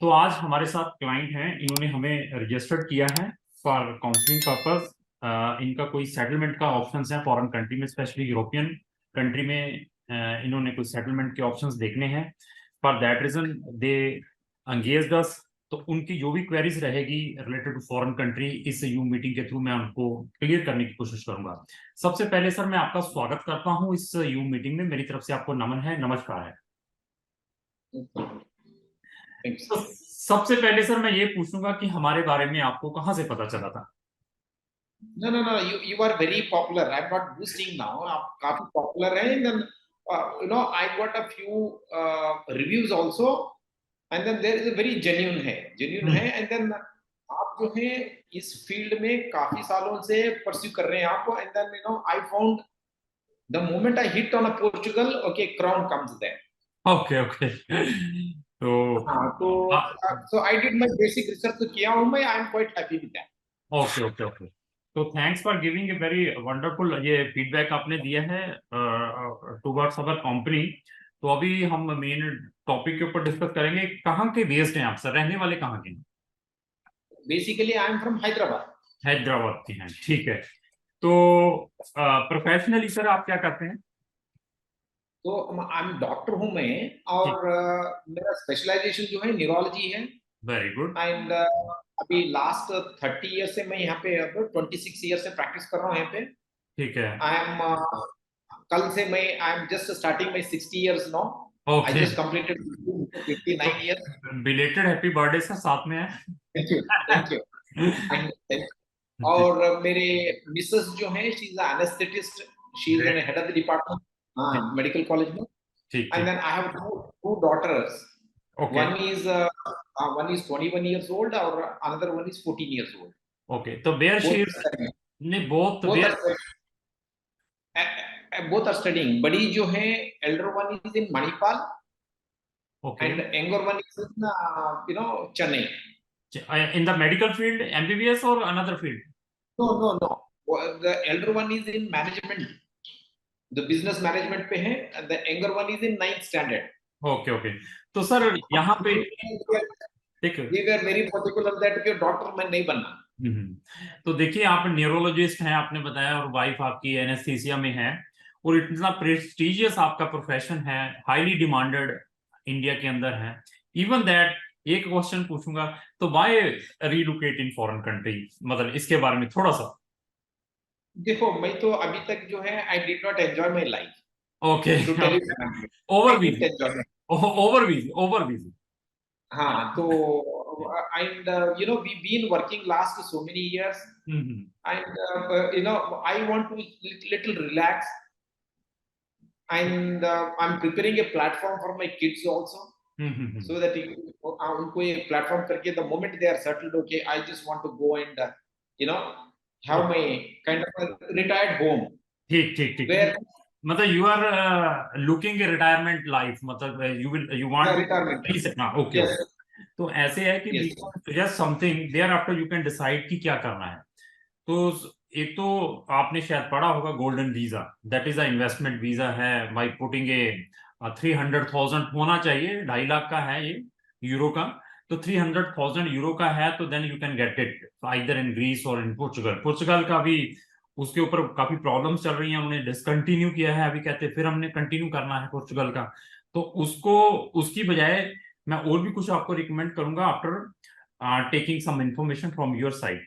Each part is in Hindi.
तो आज हमारे साथ क्लाइंट हैं, इन्होंने हमें रजिस्टर्ड किया है फॉर काउंसलिंग पर्पस। इनका कोई सेटलमेंट का ऑप्शंस है फॉरेन कंट्री में, स्पेशली यूरोपियन कंट्री में। इन्होंने कुछ सेटलमेंट के ऑप्शंस देखने हैं। For that reason they engaged us. तो उनकी जो भी क्वेरीज रहेगी रिलेटेड टू फॉरेन कंट्री, इस यू मीटिंग के थ्रू मैं उनको क्लियर करने की कोशिश करूंगा। सबसे पहले सर मैं आपका स्वागत करता हूं इस यू मीटिंग में। मेरी तरफ से आपको नमन है, नमस्कार है। तो सबसे पहले सर मैं ये पूछूंगा कि हमारे बारे में आपको कहाँ से पता चला था? No. You are very popular. I'm not boosting now. आप काफी popular हैं. And then I got a few reviews also. And then there is a very genuine है. And then आप जो है इस फील्ड में काफी सालों से परस्यू कर रहे हैं आप. And then I found the moment I hit on a Portugal, okay, crown comes there. Okay okay. तो हाँ तो so I did my basic research तो किया हूँ मैं. I'm quite happy with that. Okay okay okay. तो thanks for giving a very wonderful ये फीडबैक आपने दिया है टुवर्ड्स अवर कंपनी। तो अभी हम मेन टॉपिक के ऊपर डिस्कस करेंगे। कहाँ के बेस्ड हैं आप सर, रहने वाले कहाँ के हैं? Basically, I am from Hyderabad. Hyderabad के हैं, ठीक है। तो प्रोफेशनली सर आप क्या करते हैं? तो आई एम डॉक्टर हूं मैं. ठीक, और मेरा स्पेशलाइजेशन जो है न्यूरोलॉजी है. Very good. एंड अभी लास्ट 30 ईयर से मैं यहाँ पे, अब 26 ईयर से प्रैक्टिस कर रहा हूँ यहाँ पे. ठीक है। आई एम कल से मैं I am just starting my 60 years now. I okay, just completed 59 years. Belated happy birthday sir, साथ में है। Thank you. Thank you. और मेरे मिसेस जो है she is anaesthetist. She is great. Head of the department. हाँ, मेडिकल कॉलेज में. ठीक And ठीक। then I have two daughters. Okay One is 21 years old, or another one is 14 years old. Okay. तो where she Both is? are studying. नहीं, both Both where? are both are studying. बड़ी जो है elder one is in Manipal, ओके। and younger one is in Chennai. In the medical field, MBBS और another field? No. The elder one is in management. The business management पे है, and the younger one is in 9th standard. Okay okay. तो सर यहाँ पे एक We were very particular that कि डॉक्टर मैं नहीं बनना. तो देखिए, आप न्यूरोलॉजिस्ट हैं आपने बताया, और वाइफ आपकी एनेस्थीसिया में है, और इतना प्रेस्टिजियस आपका प्रोफेशन है, हाईली डिमांडेड इंडिया के अंदर है। इवन दैट एक क्वेश्चन पूछूंगा, तो why relocate in foreign country, मतलब इसके बारे में थोड़ा सा। देखो, मैं तो अभी तक जो है I did not enjoy my life. Okay to tell you, over I did busy, enjoy. Over busy, over busy. हाँ तो and we've been working last so many years. And I want to little relax. And I'm preparing a platform for my kids also, so that उनको ये platform करके the moment they are settled, okay, I just want to go and you know have my kind of a retired home ठीक ठीक ठीक। where मतलब you are looking a retirement life, मतलब यू वांट retirement. टू। हाँ, ओके Yes, ओके। तो ऐसे है कि yes. Before suggest something there after you can decide कि क्या करना है। तो एक तो आपने शायद पढ़ा होगा golden visa, that is a investment visa है। बाई पुटिंग ए 300,000 होना चाहिए, 2.5 लाख का है ये यूरो का। तो 300,000 यूरो का है, तो then you can get it either in Greece और इन पोर्चुगल। पोर्चुगल का भी उसके ऊपर काफी प्रॉब्लम्स चल रही हैं, उन्होंने डिसकंटिन्यू किया है, अभी कहते हैं फिर हमने कंटिन्यू करना है पोर्चुगल का। तो उसको, उसकी बजाय मैं और भी कुछ आपको रिकमेंड करूंगा after taking some information from your side.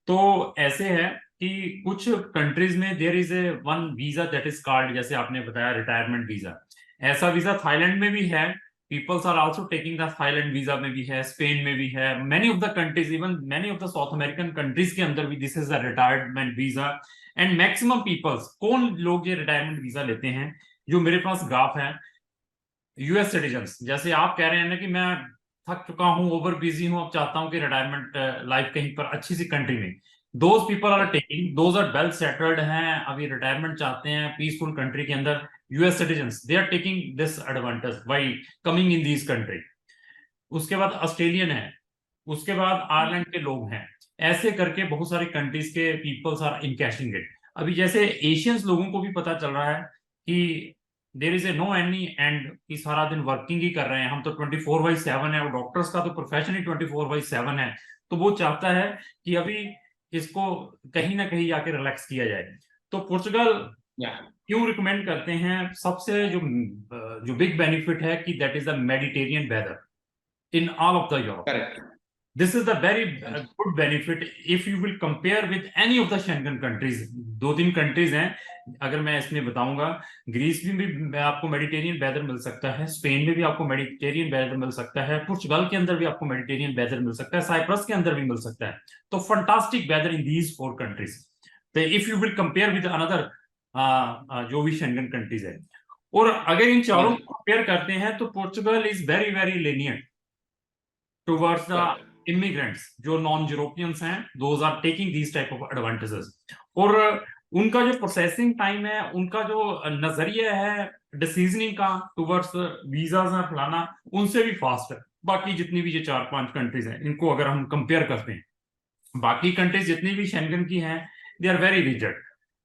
तो ऐसे है कि कुछ कंट्रीज में there is a one visa that is called, जैसे आपने बताया, रिटायरमेंट वीजा। ऐसा वीजा थाईलैंड में भी है, peoples are also taking the Thailand visa में भी है, स्पेन में भी है, many of the countries, even many of the South American countries के अंदर भी this is a retirement visa. And maximum peoples, कौन लोग ये रिटायरमेंट वीजा लेते हैं, जो मेरे पास ग्राफ है, यूएस सिटीजन्स। जैसे आप कह रहे हैं ना कि मैं थक चुका हूं, ओवर बिजी हूं, अब चाहता हूं कि रिटायरमेंट लाइफ कहीं पर अच्छी सी कंट्री में, those people are taking, those are well settled हैं, अभी रिटायरमेंट चाहते हैं पीसफुल कंट्री के अंदर, US citizens, they are taking this advantage by coming in this country. उसके बाद ऑस्ट्रेलियन है, उसके बाद आयरलैंड के लोग हैं। ऐसे करके बहुत सारी कंट्रीज के पीपल्स आर इनकैशिंग इट। अभी जैसे एशियंस लोगों को भी पता चल रहा है कि there is a no any end कि सारा दिन वर्किंग ही कर रहे हैं हम, तो 24/7 है, और डॉक्टर्स का तो प्रोफेशन ही 24/7 है। तो वो चाहता है कि अभी इसको कहीं ना कहीं जाके रिलैक्स किया जाए। तो पुर्तगाल Yeah, क्यों रिकमेंड करते हैं, सबसे जो जो बिग बेनिफिट है कि that is the Mediterranean weather in all of the Europe. correct. This is the very good benefit if you will compare with any of the Schengen countries. दो तीन कंट्रीज हैं, अगर मैं इसमें बताऊंगा, ग्रीस में भी आपको मेडिटेरियन वेदर मिल सकता है, स्पेन में भी आपको मेडिटेरियन वेदर मिल सकता है, पुर्तगाल के अंदर भी आपको मेडिटेरियन वेदर मिल सकता है, साइप्रस के अंदर भी मिल सकता है। तो fantastic weather in these 4 countries. तो if you will compare with another जो भी शेंगन कंट्रीज है, और अगर इन चारों Yes, को कंपेयर करते हैं तो Portugal is very very lenient towards the correct. immigrants जो नॉन यूरोपियंस हैं, those are taking these type of advantages. और उनका जो प्रोसेसिंग टाइम है, उनका जो नजरिया है डिसीजनिंग का टुवर्ड्स वीजाज हैं फलाना, उनसे भी फास्ट है। बाकी जितनी भी ये 4-5 कंट्रीज हैं, इनको अगर हम कंपेयर करते हैं, बाकी कंट्रीज जितनी भी शेंगन की हैं, they are very rigid,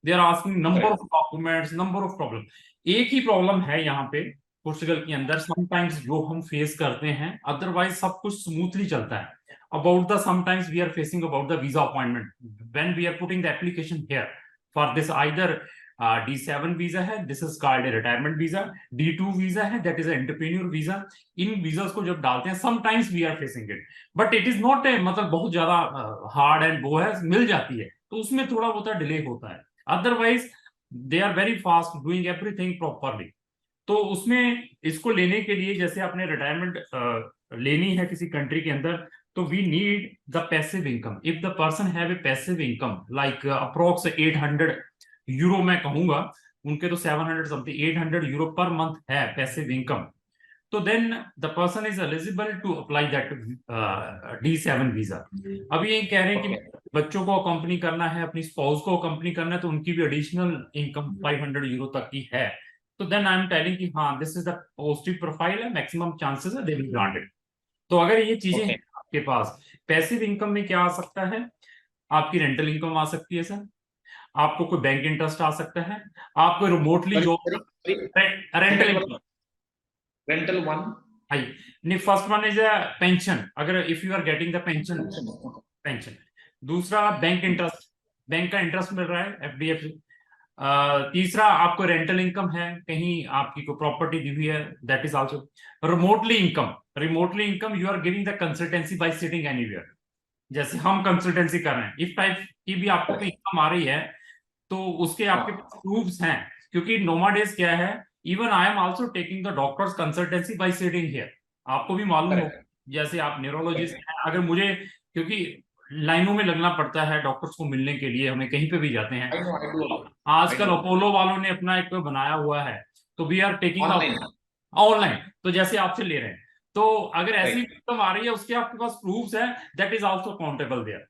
they are asking number Correct. Of documents, number of problem. एक ही प्रॉब्लम है यहाँ पे पोर्चुगल के अंदर समटाइम्स जो हम फेस करते हैं, अदरवाइज सब कुछ स्मूथली चलता है। About the sometimes we are facing about the visa appointment when we are putting the application here for this either D7 visa है, this is called a retirement visa, D2 visa है, दैट इज एंटरप्रेन्योर वीजा। इन वीजास को जब डालते हैं sometimes we are facing it, but it is not a मतलब बहुत ज्यादा हार्ड एंड वो है, मिल जाती है, तो उसमें थोड़ा बहुत डिले होता है। Otherwise they are very fast doing everything properly. तो उसमें इसको लेने के लिए, जैसे आपने रिटायरमेंट लेनी है किसी कंट्री के अंदर, तो we need the passive income. If the person have a passive income like approx 800 euro, मैं कहूंगा उनके तो 700 समथिंग 800 यूरो पर मंथ है पैसिव इनकम, तो then the person is eligible to apply that D7 visa. अभी ये कह रहे हैं Okay. कि बच्चों को कंपनी करना है, अपनी स्पाउस को कंपनी करना है, तो उनकी भी एडिशनल इनकम 500 यूरो तक की है। तो देन आई एम टेलिंग कि हाँ this is the positive profile है, मैक्सिमम चांसेस है दे विल ग्रांट इट। तो अगर ये चीजें हैं Okay. आपके पास, पैसिव इनकम में क्या आ सकता है, आपकी रेंटल इनकम आ सकती है सर, आपको कोई बैंक इंटरेस्ट आ सकता है, आपको remotely Sorry, job, sorry, sorry. Rental Second one, income. rental one. हाँ, नहीं first one is a pension, अगर if you are getting the pension, Okay. Pension. दूसरा बैंक इंटरेस्ट, बैंक का इंटरेस्ट मिल रहा है FDFC। तीसरा आपको रेंटल इनकम है, कहीं आपकी कोई प्रॉपर्टी दी हुई है, that is also remotely income. Remotely income you are giving the consultancy by sitting anywhere, जैसे हम कंसल्टेंसी कर रहे हैं, इस टाइप की भी आपको कोई इनकम आ रही है, तो उसके आपके हाँ, पास प्रूफ्स हैं। क्योंकि नोमाडेज क्या है, even I am also taking the doctors consultancy by sitting here. आपको भी मालूम हो, correct. जैसे आप न्यूरोलॉजिस्ट Correct. हैं, अगर मुझे, क्योंकि लाइनों में लगना पड़ता है डॉक्टर्स को मिलने के लिए, हमें कहीं पे भी जाते हैं, I know, I तो do. I आजकल do. अपोलो वालों ने अपना एक बनाया हुआ है, तो we are taking Online. Online, तो जैसे आपसे ले रहे हैं, तो अगर ऐसी Right. इनकम आ रही है, उसके आपके पास प्रूफ्स है, that is also countable there.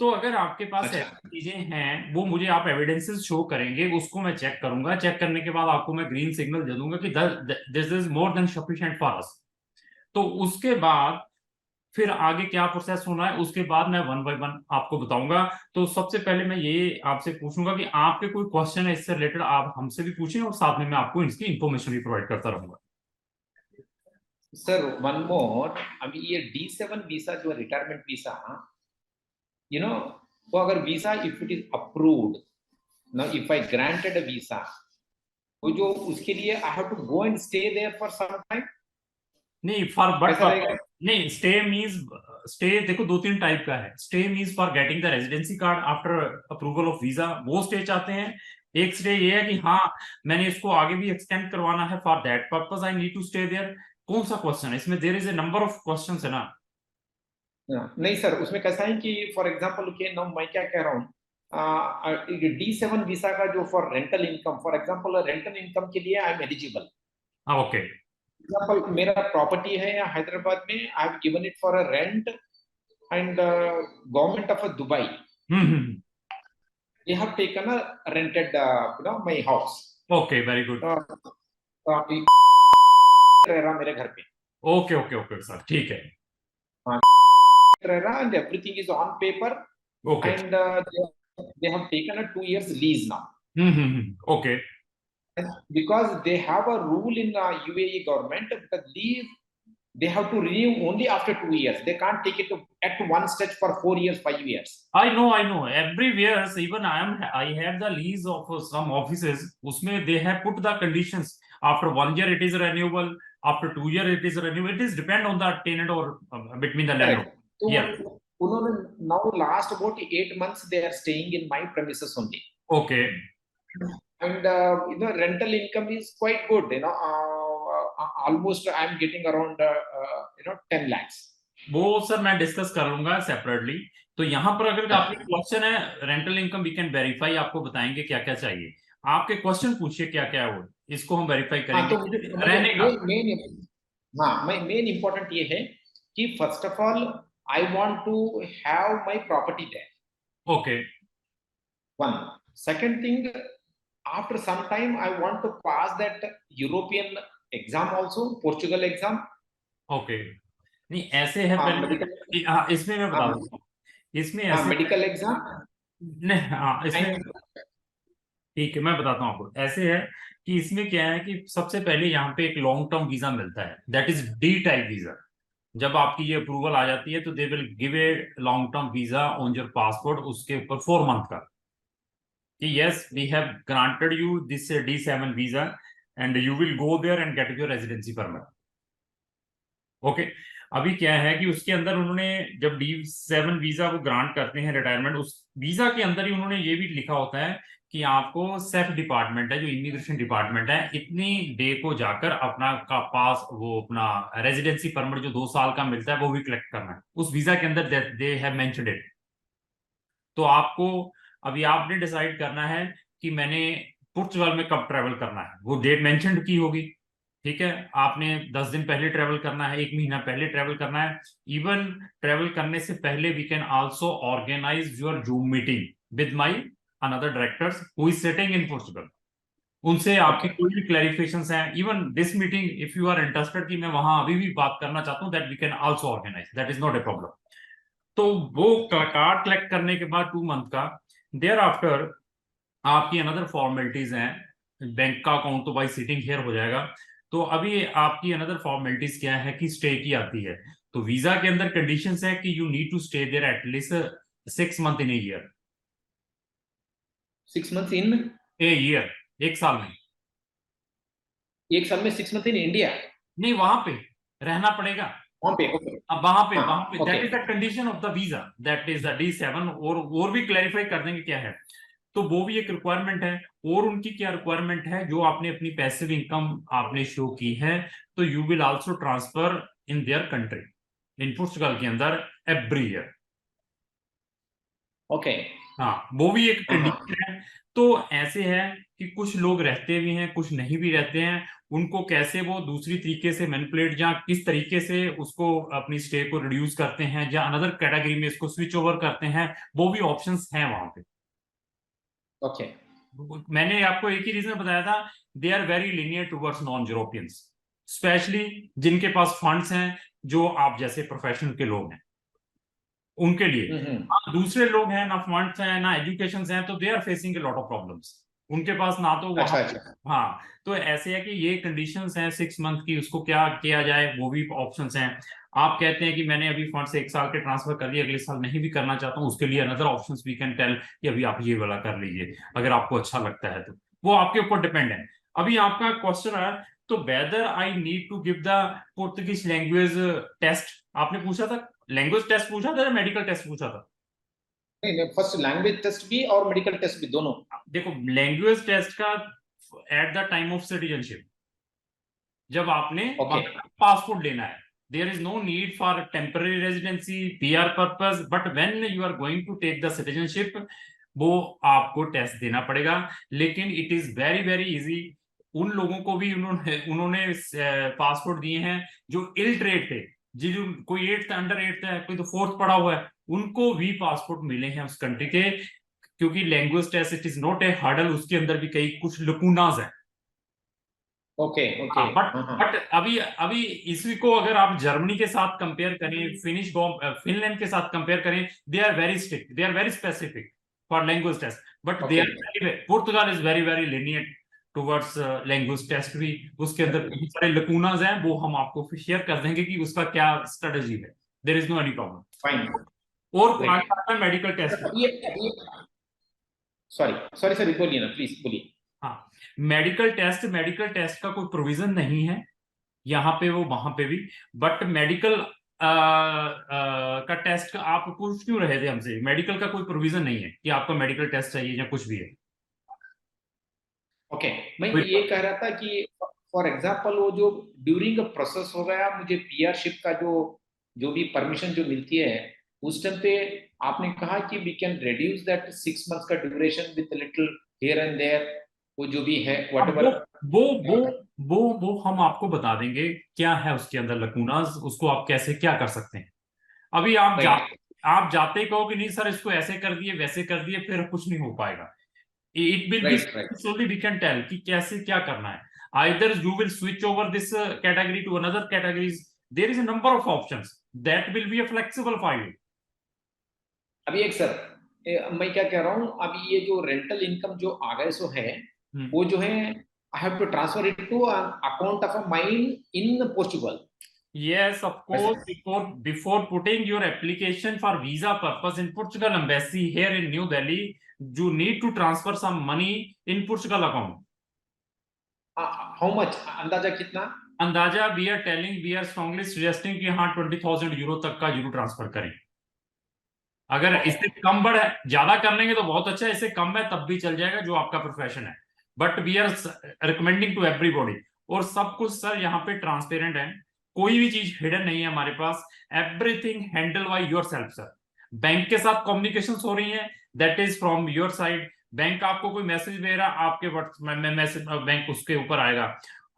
तो अगर आपके पास अच्छा. ऐसी चीजें हैं, वो मुझे आप एविडेंसेस शो करेंगे, उसको मैं चेक करूंगा, चेक करने के बाद आपको मैं ग्रीन सिग्नल दे दूंगा कि this is more than sufficient for us. तो उसके बाद फिर आगे क्या प्रोसेस होना है, उसके बाद मैं वन बाय वन आपको बताऊंगा। तो सबसे पहले मैं ये आपसे पूछूंगा कि आपके कोई क्वेश्चन है इससे रिलेटेड, आप हमसे भी पूछें, और साथ में मैं आपको इसकी इंफॉर्मेशन भी प्रोवाइड करता रहूंगा। Sir, one more. अभी ये D7 वीसा जो रिटायरमेंट वीसा, वो अगर visa if it is approved, now if I granted a visa, वो जो उसके लिए I have to go and stay there for some time. नहीं फॉर बट कैसा रहेगा? नहीं, स्टे मींस, स्टे देखो दो तीन टाइप का है। Stay means for getting the residency card after approval of visa, वो स्टे चाहते हैं। एक स्टे ये है कि हाँ मैंने इसको आगे भी एक्सटेंड करवाना है, for that purpose I need to stay there. कौन सा क्वेश्चन है इसमें, there is a number of questions है ना। नहीं सर, उसमें कैसा है कि फॉर एग्जाम्पल के ना, मैं क्या कह रहा हूँ, D7 वीसा का जो for rental income, for example rental income के लिए आई एम एलिजिबल। हाँ ओके। एग्जाम्पल मेरा प्रॉपर्टी है हैदराबाद में, I have given it for a rent, and government of Dubai, hmm, they have taken a rented my house. Okay very good. रह रहा मेरे घर पे, ओके ओके ओके सर, ठीक है। हाँ, रह रहा, and everything is on paper, okay. and they have taken a 2 years lease now. Okay. because they have a rule in UAE government that leave they have to renew only after 2 years. They can't take it at one stretch for 4 years, 5 years. I know. Everywhere, so even I have the lease of some offices. उसमें they have put the conditions. After 1 year it is renewable. After 2 year it is renewable. It is depend on the tenant or between the landlord. तो Yeah. उन्होंने now last about 8 months they are staying in my premises only. Okay. And rental income is quite good. Almost I'm getting around 10 lakhs. वो सर मैं डिस्कस कर लूंगा सेपरेटली. तो यहाँ पर अगर आपके क्वेश्चन है rental income we can verify, आपको बताएंगे क्या क्या चाहिए. आपके क्वेश्चन पूछिए क्या क्या है वो, इसको हम वेरीफाई करेंगे. तो रहने का मेन इंपॉर्टेंट ये है कि first of all I want to have my property there. Okay. One. Second thing, after some time I want to pass that European exam also, Portugal exam. Okay. नहीं ऐसे है पहले. हाँ इसमें मैं बता दूँ. इसमें ऐसे मेडिकल एग्जाम नहीं. हाँ इसमें ठीक है मैं बताता हूँ आपको. ऐसे है कि इसमें क्या है कि सबसे पहले यहाँ पे एक लॉन्ग टर्म वीजा मिलता है, that is D type visa. जब आपकी ये अप्रूवल आ जाती है तो they will give a long term visa on your passport, उसके ऊपर 4 मंथ का कि yes we have granted you this D7 visa and you will go there and get your residency permit. Okay. अभी क्या है कि उसके अंदर उन्होंने जब D7 वीजा वो ग्रांट करते हैं रिटायरमेंट, उस वीजा के अंदर ही उन्होंने ये भी लिखा होता है कि आपको सेफ डिपार्टमेंट है जो इमिग्रेशन डिपार्टमेंट है इतनी डे को जाकर अपना का पास वो अपना रेजिडेंसी परमिट जो 2 साल का मिलता है वो भी कलेक्ट करना है. उस वीजा के अंदर दे हैव मेंशन्ड इट. तो आपको अभी आपने डिसाइड करना है कि मैंने पुर्तगाल में कब ट्रेवल करना है, वो डेट मेंशन्ड की होगी. ठीक है. आपने 10 दिन पहले ट्रेवल करना है, 1 महीना पहले ट्रेवल करना है. इवन ट्रेवल करने से पहले we can also organise your Zoom meeting with my another directors who is sitting in Portugal. उनसे आपकी कोई भी क्लैरिफिकेशंस हैं, even this meeting if you are interested कि मैं वहां अभी भी बात करना चाहता हूं, that we can also organise, that is not a problem. तो वो कार्ड कलेक्ट करने के बाद 2 मंथ का देयर आफ्टर आपकी अनदर फॉर्मेलिटीज हैं. बैंक का अकाउंट तो भाई सिटिंग हियर हो जाएगा. तो अभी आपकी अनदर फॉर्मेलिटीज क्या है कि स्टे की आती है. तो वीजा के अंदर कंडीशंस है कि you need to stay there at least 6 month in a year. 6 months in a year, 1 साल में. 1 साल में 6 months in इंडिया नहीं वहां पे रहना पड़ेगा. वहां पे. ओके. अब वहां पे that okay. Is the condition of the visa, that is the D7. और भी क्लैरिफाई कर देंगे क्या है. तो वो भी एक रिक्वायरमेंट है. और उनकी क्या रिक्वायरमेंट है, जो आपने अपनी पैसिव इनकम आपने शो की है तो you will also transfer in their country in Portugal के अंदर एवरी ईयर. ओके. हाँ वो भी एक कंडीशन है. तो ऐसे है कि कुछ लोग रहते भी हैं कुछ नहीं भी रहते हैं. उनको कैसे वो दूसरी तरीके से मैनिपुलेट या किस तरीके से उसको अपनी स्टे को रिड्यूस करते हैं या अनदर कैटेगरी में इसको स्विच ओवर करते हैं, वो भी ऑप्शंस हैं वहां पे. ओके. मैंने आपको एक ही रीजन बताया था, they are very linear towards non Europeans, specially जिनके पास फंड्स हैं, जो आप जैसे प्रोफेशनल के लोग हैं उनके लिए. दूसरे लोग हैं ना फंड्स हैं ना एजुकेशन हैं, तो they are facing a lot of problems. उनके पास ना तो अच्छा. हाँ. तो ऐसे है कि ये कंडीशंस हैं 6 मंथ की, उसको क्या किया जाए वो भी ऑप्शंस हैं. आप कहते हैं कि मैंने अभी फंड्स 1 साल के ट्रांसफर कर लिए, अगले साल नहीं भी करना चाहता हूँ, उसके लिए another options we can tell कि अभी आप ये वाला कर लीजिए अगर आपको अच्छा लगता है. तो वो आपके ऊपर डिपेंड है. अभी आपका क्वेश्चन है तो whether I need to give the Portuguese language test आपने पूछा था. लैंग्वेज टेस्ट पूछा था या मेडिकल टेस्ट पूछा था? नहीं, फर्स्ट लैंग्वेज टेस्ट भी और मेडिकल टेस्ट भी दोनों. देखो लैंग्वेज टेस्ट का at the time of citizenship, जब आपने पासपोर्ट लेना है, there is no need for temporary residency PR purpose, but when you are going to take the citizenship वो आपको टेस्ट देना पड़ेगा. लेकिन it is very very easy. उन लोगों को भी उन्होंने पासपोर्ट दिए हैं जो इलिटरेट थे, जो कोई 8th अंडर 8th है, कोई तो 4th पढ़ा हुआ है, उनको भी पासपोर्ट मिले हैं उस कंट्री के. क्योंकि language test it is not a hurdle, उसके अंदर भी कई कुछ लकूनाज है. ओके. बट अभी इसी को अगर आप जर्मनी के साथ कंपेयर करें, फिनलैंड के साथ कंपेयर करें, they are very strict, they are very specific for language test, but they are Portugal is very very lenient towards language test भी, उसके अंदर बहुत सारे लकूनाज हैं, वो हम आपको फिर शेयर कर देंगे कि उसका क्या स्ट्रेटजी है। There is no any problem. Fine, और ग्रेट। आता है मेडिकल टेस्ट। अभी सॉरी सॉरी सॉरी, बोलिए ना प्लीज, बोलिए। हाँ, मेडिकल टेस्ट का कोई प्रोविजन नहीं है यहाँ पे, वो वहां पे भी। बट मेडिकल का टेस्ट आप पूछ क्यों रहे थे हमसे? मेडिकल का कोई प्रोविजन नहीं है कि आपका मेडिकल टेस्ट चाहिए या कुछ भी है। ओके, मैं कोई ये कह रहा था कि फॉर एग्जांपल वो जो ड्यूरिंग प्रोसेस हो गया, मुझे पीआरशिप का जो जो भी परमिशन जो मिलती है, उस टाइम पे आपने कहा कि we can reduce that 6 months का duration with little here and there, वो जो भी है अब व्हाटएवर। वो वो वो हम आपको बता देंगे क्या है उसके अंदर लकूनाज, उसको आप कैसे क्या कर सकते हैं। अभी राइट आप जाते ही कहो कि नहीं सर इसको ऐसे कर दिए वैसे कर दिए, फिर कुछ नहीं हो पाएगा। It will be right right. slowly we can tell कि कैसे क्या करना है। either you will switch over this category to another categories, there is a number of options that will be a flexible for you। अभी एक सर, मैं क्या कह रहा हूँ, अभी ये जो रेंटल इनकम जो आ गए सो है, वो जो है I have to transfer it to account of a mine in Portugal. Yes, of course, before putting your application for visa purpose in Portugal embassy here in New Delhi, you need to transfer some money in Portugal account। How much, अंदाजा कितना? अंदाजा वी आर स्ट्रांगली सजेस्टिंग कि हाँ 20,000 यूरो तक का जरूर ट्रांसफर करें। अगर ओके इससे कम बढ़ ज्यादा कर लेंगे तो बहुत अच्छा है, इससे कम है तब भी चल जाएगा जो आपका प्रोफेशन है। But we are recommending to everybody. और सब कुछ सर यहाँ पे ट्रांसपेरेंट है, कोई भी चीज हिडन नहीं है हमारे पास। Everything handle by your self sir. Bank के साथ कम्युनिकेशन हो रही है, that is from your side. Bank आपको कोई मैसेज दे रहा, आपके मैसेज बैंक उसके ऊपर आएगा।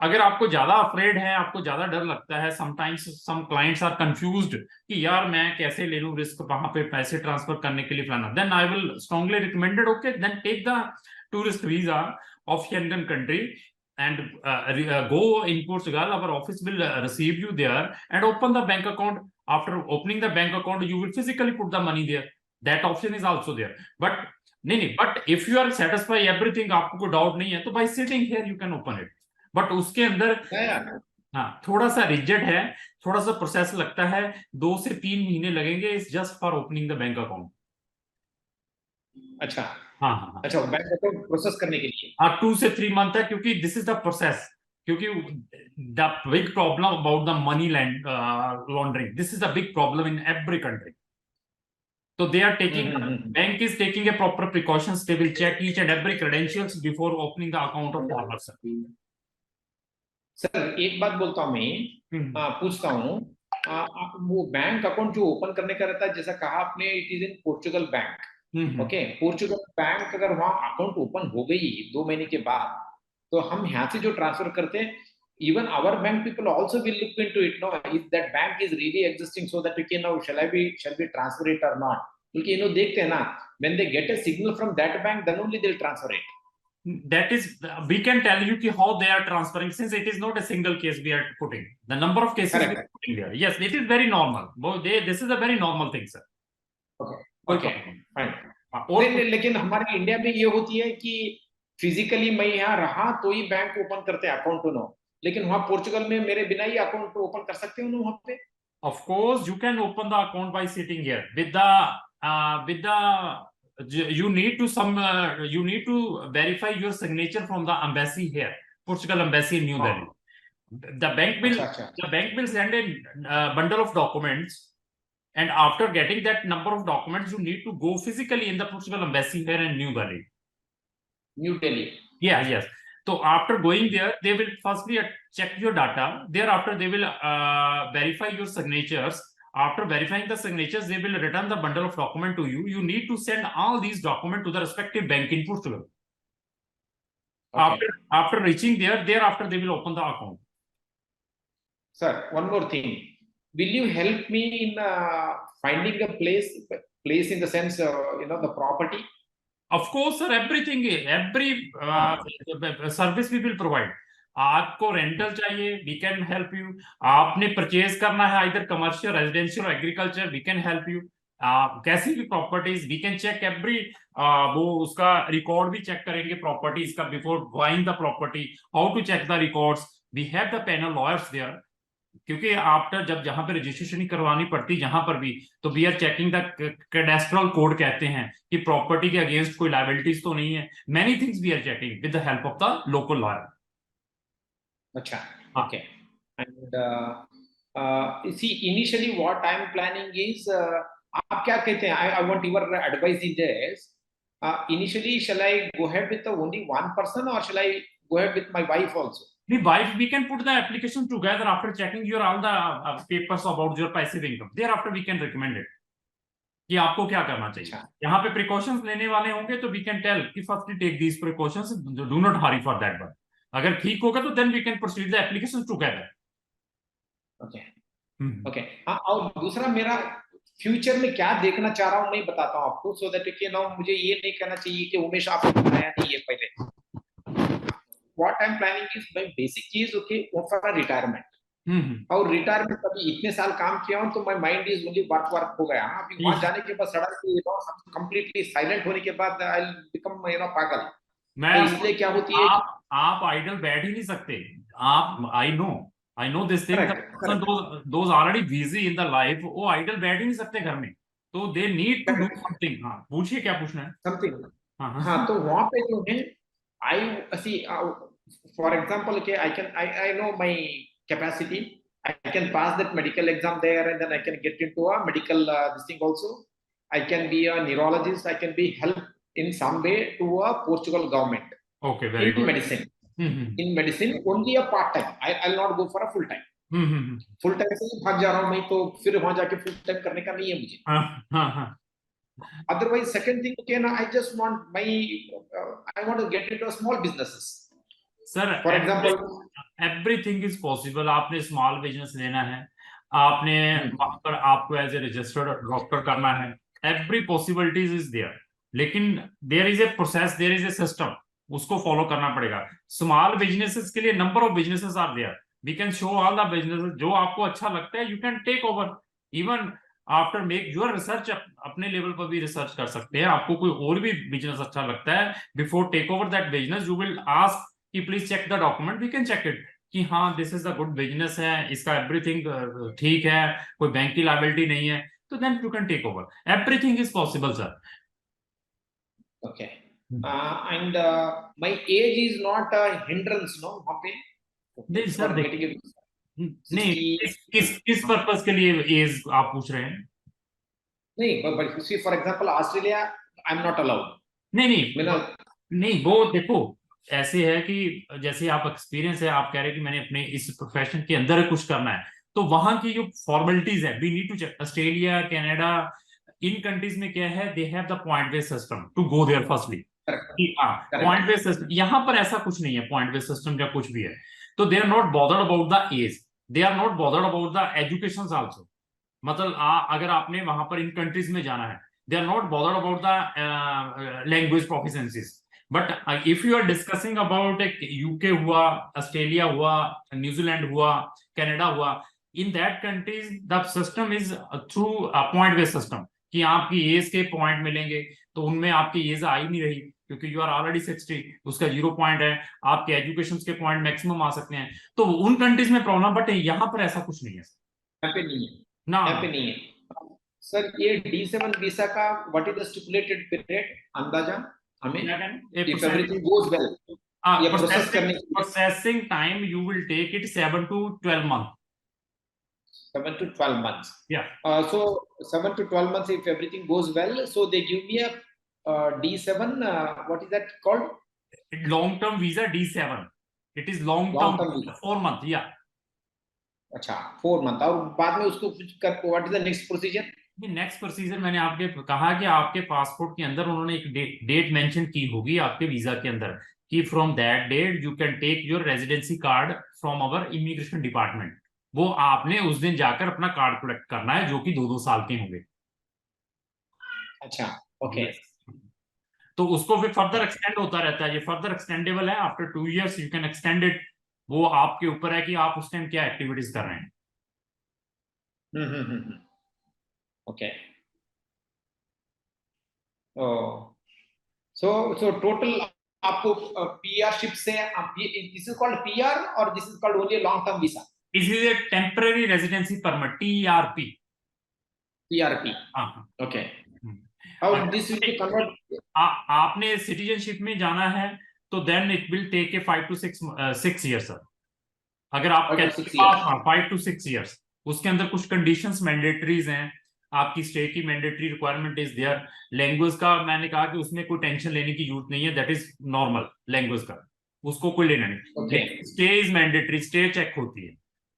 अगर आपको ज्यादा अफ्रेड है, आपको ज्यादा डर लगता है, sometimes some clients are confused कि यार मैं कैसे ले लूं रिस्क वहां पे पैसे ट्रांसफर करने के लिए फलाना, then I will strongly recommended okay then take the tourist visa of Schengen country and go in Portugal. Our office will receive you there and open the bank account. After opening the bank account, you will physically put the money there. That option is also there. But नहीं, but if you are satisfied everything, आपको कोई डाउट नहीं है तो by sitting here you can open it। But उसके अंदर हाँ थोड़ा सा रिजिड है, थोड़ा सा प्रोसेस लगता है, 2 से 3 महीने लगेंगे इस just for opening the bank account. अच्छा हाँ हाँ हाँ अच्छा, बैंक अकाउंट प्रोसेस करने के लिए। हाँ 2 से 3 मंथ है, क्योंकि दिस इज द प्रोसेस। क्योंकि the big problem about the money laundering, this is the big problem in every country. तो they are taking, bank is taking a proper precautions, they will check each and every credentials before opening the account of forward sir. Sir एक बात बोलता हूँ मैं, पूछता हूँ, वो बैंक अकाउंट जो ओपन करने का रहता है, जैसा कहा आपने, it is in Portugal bank. Okay, Portugal bank अगर वहाँ अकाउंट ओपन हो गई 2 महीने के बाद, तो हम यहाँ से जो ट्रांसफर करते हैं, even our bank people also will look into it, no, if that bank is really existing, so that we can now shall we transfer it or not, क्योंकि ये लोग देखते हैं ना, when they get a signal from that bank, then only they'll transfer it। That is, we can tell you ki how they are transferring, since it is not a single case we are putting the number of cases we are putting there। Yes, it is very normal, this is a very normal thing sir। Okay fine. और लेकिन हमारे इंडिया में ये होती है कि फिजिकली मैं यहाँ रहा तो ही बैंक ओपन करते हैं अकाउंट, नो, लेकिन वहाँ पोर्चुगल में मेरे बिना ही अकाउंट ओपन कर सकते हो ना वहाँ पे? Of course you can open the account by sitting here with the you need to you need to verify your signature from the embassy here, Portugal embassy in New Delhi। The bank will send a bundle of documents, and after getting that number of documents you need to go physically in the Portugal embassy here in New Delhi। Yes। So after going there, they will firstly check your data. Thereafter, they will verify your signatures. After verifying the signatures, they will return the bundle of document to you. You need to send all these documents to the respective bank in Portugal। After reaching there, thereafter they will open the account। Sir, one more thing. Will you help me in finding a place in the sense, the property? Of course sir, everything, every service we will provide। आपको रेंटल चाहिए, वी कैन हेल्प यू। आपने परचेज करना है, इधर commercial, residential, agriculture, we can help you. कैसी भी properties we can check every, वो उसका रिकॉर्ड भी चेक करेंगे प्रॉपर्टीज का before buying the property, how to check the records, we have the panel lawyers there, क्योंकि आफ्टर जब जहां पे रजिस्ट्रेशन ही करवानी पड़ती जहां पर भी, तो we are checking the cadastral code, कहते हैं कि प्रॉपर्टी के अगेंस्ट कोई लाइबिलिटीज तो नहीं है, many things we are checking with the help of the local lawyer. अच्छा, okay. And see, initially what I'm planning is, आप क्या कहते हैं? I want your advice in this. Initially, shall I go ahead with the only one person, or shall I go ahead with my wife also? The wife, we can put the application together after checking your all the papers about your passive income. Thereafter, we can recommend it कि आपको क्या करना चाहिए। अच्छा, यहाँ पे प्रिकॉशंस लेने वाले होंगे तो वी कैन टेल कि first take these precautions, do not hurry for that one. अगर ठीक होगा तो then we can proceed the application together. Okay, okay. हाँ, और दूसरा मेरा फ्यूचर में क्या देखना चाह रहा हूँ मैं बताता हूँ आपको, सो दैट यू नो मुझे ये नहीं कहना चाहिए कि उमेश आपने बताया नहीं ये पहले। What I am planning is, my basic चीज, ओके, फॉर रिटायरमेंट। और रिटायरमेंट कभी इतने साल काम किया हूं तो my mind is only work work हो गया। अभी वहां जाने के बाद सडन से कंप्लीटली साइलेंट होने के बाद आई विल बिकम पागल। तो इसलिए क्या होती है, आप आइडल बैठ ही नहीं सकते। आप, I know this thing, correct, those already busy in the life, वो आइडल बैठ ही नहीं सकते घर में, तो they need to do something. हाँ, पूछिए क्या पूछना है। समथिंग। हाँ हाँ, हाँ तो वहां पे जो है, आई सी, फॉर एग्जांपल, के I can, I know my capacity, I can pass that medical exam there, and then I can get into a medical this thing also. I can be a neurologist. I can be help in some way to a Portugal government okay, very in good. medicine. In medicine, only a part time. I'll not go for a full time. Full time से ही भाग जा रहा हूँ मैं, तो फिर वहां जाके full time करने का नहीं है मुझे। हाँ। Otherwise, second thing, okay, now I just want my, I want to get into a small businesses. Sir, For example, everything is possible. आपने स्मॉल बिजनेस लेना है, आपने वहां पर आपको एज ए रजिस्टर्ड डॉक्टर करना है, एवरी पॉसिबिलिटीज इज देयर, लेकिन there is a process, there is a system, उसको फॉलो करना पड़ेगा। स्मॉल बिजनेसेस के लिए number of businesses are there, we can show all the businesses, जो आपको अच्छा लगता है you can take over. Even after make your research, अपने लेवल पर भी रिसर्च कर सकते हैं। आपको कोई और भी बिजनेस अच्छा लगता है, before take over that business you will ask कि please check the document, we can check it कि हाँ this is a good business है, इसका एवरीथिंग ठीक है, कोई बैंक की लायबिलिटी नहीं है, तो then you can take over. Everything is possible sir. okay. And my age is not a hindrance, no, वहाँ पे, नहीं for sir, getting a visa. नहीं, 60, किस पर्पस के लिए एज आप पूछ रहे हैं? नहीं, but see, for example, Australia, I'm not allowed. नहीं नहीं मेरा, नहीं, वो देखो ऐसे है कि जैसे आप एक्सपीरियंस है, आप कह रहे हैं कि मैंने अपने इस प्रोफेशन के अंदर कुछ करना है, तो वहां की जो फॉर्मेलिटीज है we need to check. Australia, Canada, इन कंट्रीज में क्या है, they have the point based system to go there firstly. हाँ, correct, पॉइंट बेस्ड सिस्टम, यहाँ पर ऐसा कुछ नहीं है पॉइंट बेस्ड सिस्टम या कुछ भी है, तो they are not bothered about the age, they are not bothered about the education also. मतलब अगर आपने वहां पर इन कंट्रीज में जाना है, they are not bothered about the language proficiencies. But if you are discussing about एक यूके हुआ, ऑस्ट्रेलिया हुआ, न्यूजीलैंड हुआ, कनाडा हुआ, in that countries the system is through point based system, कि आपकी एज के पॉइंट मिलेंगे, तो उनमें आपकी एज आ ही नहीं रही क्योंकि यू आर ऑलरेडी 60, उसका 0 पॉइंट है, आपके एजुकेशन के पॉइंट मैक्सिमम आ सकते हैं, तो उन कंट्रीज में प्रॉब्लम, बट यहाँ पर ऐसा कुछ नहीं है यहाँ पे नहीं है, ना। यहाँ पे नहीं है। सर, ये D7 वीसा का what is the stipulated period, अंदाजा हमें, इफ एवरीथिंग गोज वेल, ये प्रोसेस करने के लिए? Processing time you will take it 7 to 12 month। 7 to 12 months. Yeah, So 7 to 12 months, if everything goes well, so they give me a D7, what is that called? long term visa D7, it is long Long term term visa. 4 month। Yeah, अच्छा, 4 मंथ, और बाद में उसको कुछ कर, what is the next procedure? ये नेक्स्ट प्रोसीजर मैंने आपके कहा कि आपके पासपोर्ट के अंदर उन्होंने एक डेट मेंशन की होगी आपके वीजा के अंदर, कि from that date you can take your residency card from our immigration department. वो आपने उस दिन जाकर अपना कार्ड कलेक्ट करना है, जो कि 2-2 साल के होंगे। अच्छा, ओके, तो उसको फिर फर्दर एक्सटेंड होता रहता है, ये फर्दर एक्सटेंडेबल है, after 2 years you can extend it. वो आपके ऊपर है कि आप उस टाइम क्या एक्टिविटीज कर रहे हैं। ओके। So total आपको PR शिप से this is called PR or this is called only long term visa? This is a temporary residency permit, TRP. TRP. हाँ Okay. हम्म। How अगर this will be converted? आपने सिटीजनशिप में जाना है तो then it will take a 5 to 6 years सर। अगर आप 5 to 6 years. 5 to 6 years, उसके अंदर कुछ कंडीशंस मैंडेटरीज हैं। आपकी स्टे की mandatory requirement is there. Language का मैंने कहा कि उसमें कोई टेंशन लेने की जरूरत नहीं है, दैट इज नॉर्मल लैंग्वेज का, उसको कोई लेना नहीं। Okay. Stay is mandatory, stay check होती है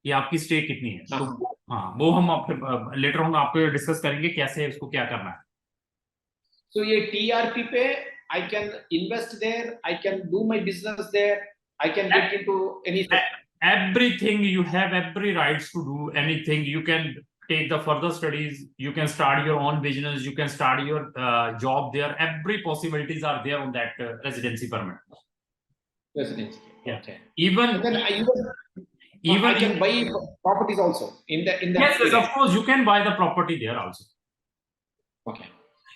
कि आपकी स्टे कितनी है। तो हाँ, वो हम लेटर ऑन आपको डिस्कस करेंगे कैसे उसको क्या करना है। So ये TRP पे I can invest there, I can do my business there, I can get into any. Everything, you have every rights to do anything. You can take the further studies, you can start your own business, you can start your job there. Every possibilities are there on that residency permit. Residency. Yeah. Okay. Even And then I can buy properties also in that yes, period. of course you can buy the property there also. Okay.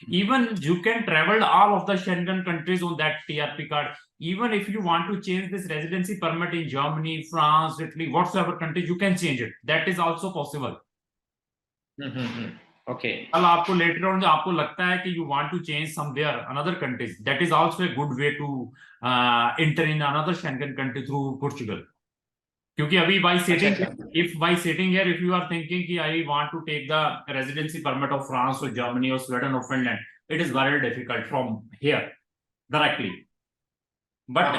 Even you can travel all of the Schengen countries on that TRP card. Even if you want to change this residency permit in Germany, France, Italy, whatsoever country, you can change it. That is also possible. Okay. कल आपको later on आपको लगता है कि you want to change somewhere another countries, that is also a good way to enter in another Schengen country through Portugal. क्योंकि अभी by sitting, if by sitting here, if you are thinking कि I want to take the residency permit of France or Germany or Sweden or Finland, it is very difficult from here directly. But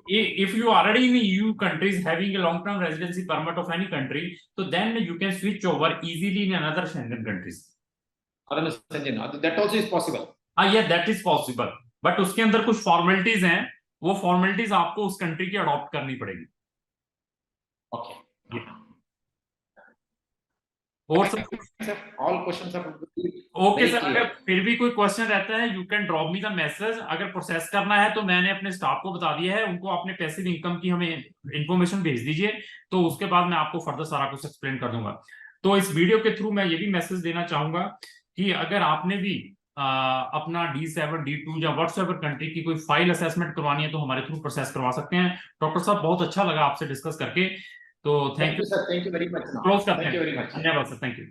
if you are already in EU countries having a long-term residency permit of any country, so then you can switch over easily in another Schengen countries. That also is possible. Yeah, that is possible. But उसके अंदर कुछ formalities हैं, वो formalities आपको उस country की adopt करनी पड़ेगी। Okay. Yeah. और all questions are okay sir, अगर फिर भी कोई क्वेश्चन रहता है you can drop me the message. अगर प्रोसेस करना है तो मैंने अपने स्टाफ को बता दिया है, उनको अपने पैसिव इनकम की हमें इंफॉर्मेशन भेज दीजिए, तो उसके बाद मैं आपको फर्दर सारा कुछ एक्सप्लेन कर दूंगा। तो इस वीडियो के थ्रू मैं ये भी मैसेज देना चाहूंगा कि अगर आपने भी अपना D7 D2 या व्हाट्सएवर कंट्री की कोई फाइल असेसमेंट करवानी है तो हमारे थ्रू प्रोसेस करवा सकते हैं। डॉक्टर साहब बहुत अच्छा लगा आपसे डिस्कस करके, तो thank you sir, thank you very much. Close करते हैं। Thank you very much. धन्यवाद सर, थैंक यू।